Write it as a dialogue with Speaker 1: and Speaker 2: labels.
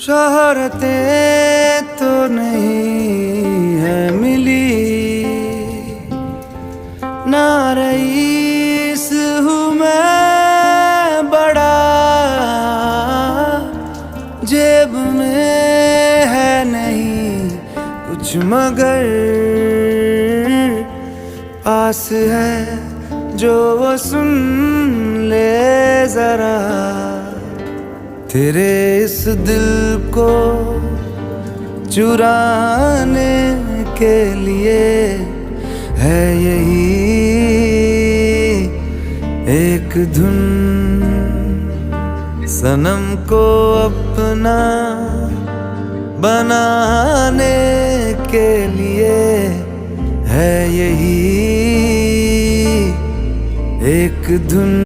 Speaker 1: शोहरतें तो नहीं है मिली, ना रईस हूँ मैं बड़ा, जेब में है नहीं कुछ मगर पास है जो वो सुन ले जरा। तेरे इस दिल को चुराने के लिए है यही एक धुन, सनम को अपना बनाने के लिए है यही एक धुन।